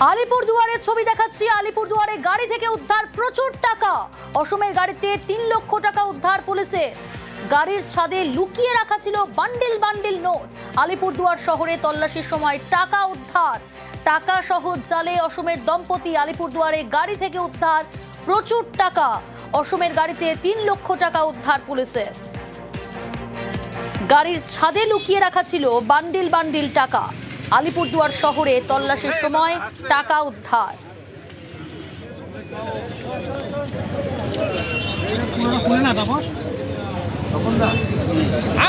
আলিপুরদুয়ারের ছবি দেখাচ্ছি। আলিপুরদুয়ারে গাড়ি থেকে উদ্ধার প্রচুর টাকা। অসমের গাড়িতে ৩ লক্ষ টাকা উদ্ধার পুলিশের। গাড়ির ছাদে লুকিয়ে রাখা ছিল বান্ডিল বান্ডিল নোট। আলিপুরদুয়ার শহরে তল্লাশির সময় টাকা উদ্ধার। টাকা সহ জালে অসমের দম্পতি। আলিপুরদুয়ারে গাড়ি থেকে উদ্ধার প্রচুর টাকা। অসমের গাড়িতে ৩ লক্ষ টাকা উদ্ধার পুলিশের। গাড়ির ছাদে লুকিয়ে রাখা ছিল বান্ডিল বান্ডিল টাকা। আলিপুরদুয়ার শহরে তল্লাশির সময় টাকা উদ্ধার।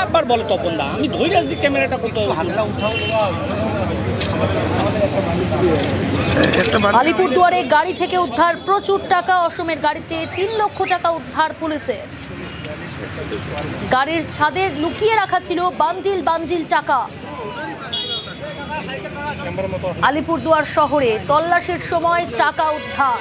আবার বলো তপন দা, আমি ধরে আছি ক্যামেরাটা করতে। আলিপুরদুয়ারে গাড়ি থেকে উদ্ধার প্রচুর টাকা। অসমের গাড়িতে ৩ লক্ষ টাকা উদ্ধার পুলিশের। গাড়ির ছাদে লুকিয়ে রাখা ছিল বান্ডিল বান্ডিল টাকা। আলিপুরদুয়ার শহরে তল্লাশির সময় টাকা উদ্ধার।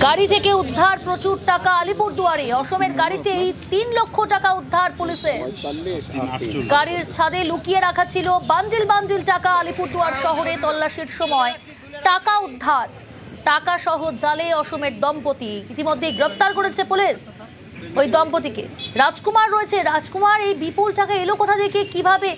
গাড়ি থেকে উদ্ধার প্রচুর টাকা আলিপুরদুয়ারে। অসমের গাড়িতেই ৩ লক্ষ টাকা উদ্ধার পুলিশের। গাড়ির ছাদে লুকিয়ে রাখা ছিল বান্ডিল বান্ডিল টাকা। আলিপুরদুয়ার শহরে তল্লাশির সময় টাকা উদ্ধার। টাকা সহ জালে অসমের দম্পতি। ইতিমধ্যে গ্রেফতার করেছে পুলিশ ওই দম্পতিকে। রাজকুমার রয়েছে। রাজকুমার, এই বিপুল টাকা এলো কোথা থেকে, কিভাবে?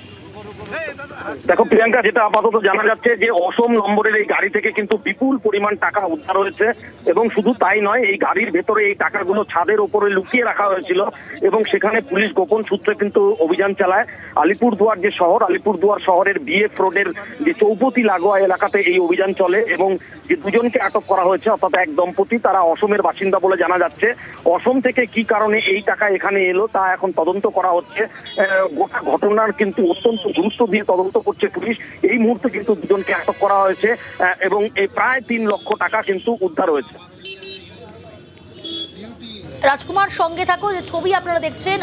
দেখো প্রিয়াঙ্কা, যেটা আপাতত জানা যাচ্ছে যে অসম নম্বরের এই গাড়ি থেকে কিন্তু বিপুল পরিমাণ টাকা উদ্ধার হয়েছে। এবং শুধু তাই নয়, এই গাড়ির ভেতরে এই টাকাগুলো ছাদের উপরে লুকিয়ে রাখা হয়েছিল এবং সেখানে পুলিশ গোপন সূত্রে কিন্তু অভিযান চালায়। আলিপুরদুয়ার যে শহর, আলিপুরদুয়ার শহরের বিএফ রোডের যে চৌপতি লাগোয়া এলাকাতে এই অভিযান চলে এবং যে দুজনকে আটক করা হয়েছে, অর্থাৎ এক দম্পতি, তারা অসমের বাসিন্দা বলে জানা যাচ্ছে। অসম থেকে কি কারণে এই টাকা এখানে এলো তা এখন তদন্ত করা হচ্ছে। গোটা ঘটনার কিন্তু অত্যন্ত গুরুত্ব দিয়ে তদন্ত করছে পুলিশ। এই মুহূর্তে কিন্তু দুজনকে আটক করা হয়েছে এবং এই প্রায় ৩ লক্ষ টাকা কিন্তু উদ্ধার হয়েছে। রাজকুমার, সঙ্গে থাকো। যে ছবি আপনারা দেখছেন,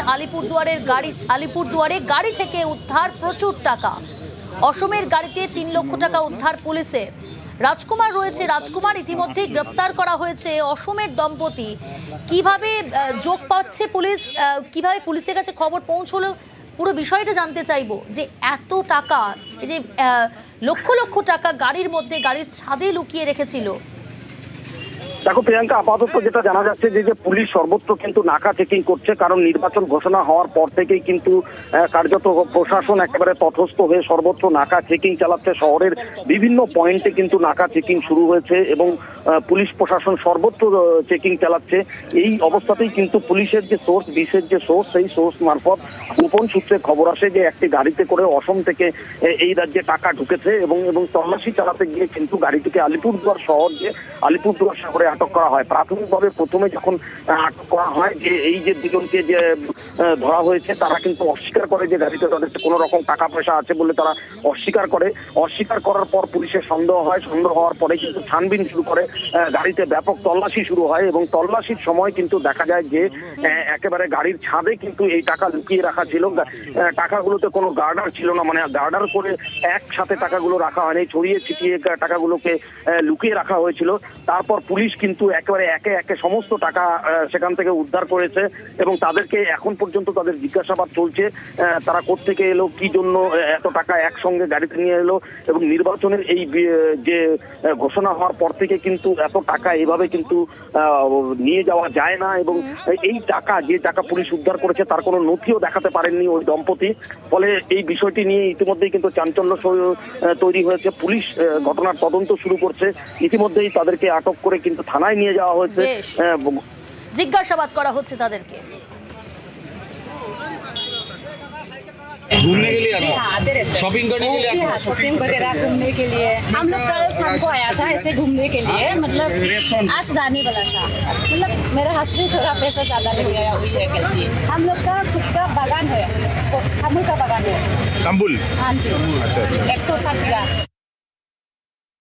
আলিপুরদুয়ারে গাড়ি থেকে উদ্ধার প্রচুর টাকা। অসমের গাড়িতে ৩ লক্ষ টাকা উদ্ধার পুলিশের। রাজকুমার রয়েছে। রাজকুমার, ইতিমধ্যে গ্রেফতার করা হয়েছে অসমের দম্পতি। কিভাবে যোগ পাচ্ছে পুলিশ, কিভাবে পুলিশের কাছে খবর পৌঁছলো, পুরো বিষয়টা জানতে চাইবো। যে এত টাকা, এই যে লক্ষ লক্ষ টাকা গাড়ির মধ্যে, গাড়ির ছাদে লুকিয়ে রেখেছিল। দেখো প্রিয়াঙ্কা, আপাতত যেটা জানা যাচ্ছে যে পুলিশ সর্বত্র কিন্তু নাকা চেকিং করছে। কারণ নির্বাচন ঘোষণা হওয়ার পর থেকেই কিন্তু কার্যত প্রশাসন একেবারে তটস্থ হয়ে সর্বত্র নাকা চেকিং চালাচ্ছে। শহরের বিভিন্ন পয়েন্টে কিন্তু নাকা চেকিং শুরু হয়েছে এবং পুলিশ প্রশাসন সর্বত্র চেকিং চালাচ্ছে। এই অবস্থাতেই কিন্তু পুলিশের যে সোর্স, বিশেষ যে সোর্স, সেই সোর্স মারফত গোপন সূত্রে খবর আসে যে একটি গাড়িতে করে অসম থেকে এই রাজ্যে টাকা ঢুকেছে এবং তল্লাশি চালাতে গিয়ে কিন্তু গাড়িটিকে আলিপুরদুয়ার শহরে আটক করা হয়। প্রাথমিকভাবে প্রথমে যখন আটক করা হয়, যে এই যে দুজনকে যে ধরা হয়েছে, তারা কিন্তু অস্বীকার করে যে গাড়িতে তাদের কোনো রকম টাকা পয়সা আছে বলে তারা অস্বীকার করে। অস্বীকার করার পর পুলিশের সন্দেহ হয়। সন্দেহ হওয়ার পরে কিন্তু ছানবিন শুরু করে। গাড়িতে ব্যাপক তল্লাশি শুরু হয় এবং তল্লাশির সময় কিন্তু দেখা যায় যে একেবারে গাড়ির ছাদে কিন্তু এই টাকা লুকিয়ে রাখা ছিল। টাকাগুলোতে কোনো গার্ডার ছিল না, মানে গার্ডার করে একসাথে টাকাগুলো রাখা হয়নি, ছড়িয়ে ছিটিয়ে টাকাগুলোকে লুকিয়ে রাখা হয়েছিল। তারপর পুলিশ কিন্তু একেবারে একে একে সমস্ত টাকা সেখান থেকে উদ্ধার করেছে এবং তাদেরকে এখন পর্যন্ত তাদের জিজ্ঞাসাবাদ চলছে। তারা কোত্থেকে এলো, কি জন্য এত টাকা একসঙ্গে গাড়িতে নিয়ে এলো এবং নির্বাচনের এই যে ঘোষণা হওয়ার পর থেকে কিন্তু এত টাকা এভাবে কিন্তু নিয়ে যাওয়া যায় না। এবং এই টাকা, যে টাকা পুলিশ উদ্ধার করেছে, তার কোনো নথিও দেখাতে পারেননি ওই দম্পতি। ফলে এই বিষয়টি নিয়ে ইতিমধ্যেই কিন্তু চাঞ্চল্য তৈরি হয়েছে। পুলিশ ঘটনার তদন্ত শুরু করছে। ইতিমধ্যেই তাদেরকে আটক করে কিন্তু থানায় নিয়ে যাওয়া হয়েছে, জিজ্ঞাসাবাদ করা হচ্ছে তাদেরকে। घूमने के लिए शॉपिंग करने के लिए, शॉपिंग वगैरह घूमने के लिए हम लोग कल शाम को आया था ऐसे घूमने के लिए। मतलब आज जाने वाला था। मतलब मेरा हस्बैंड थोड़ा पैसा ज्यादा लग गया हुई है गलती। हम लोग का खुद का बागान है, अमूल का बागान है। अमूल? हाँ जी। अच्छा अच्छा। 160 बीघा।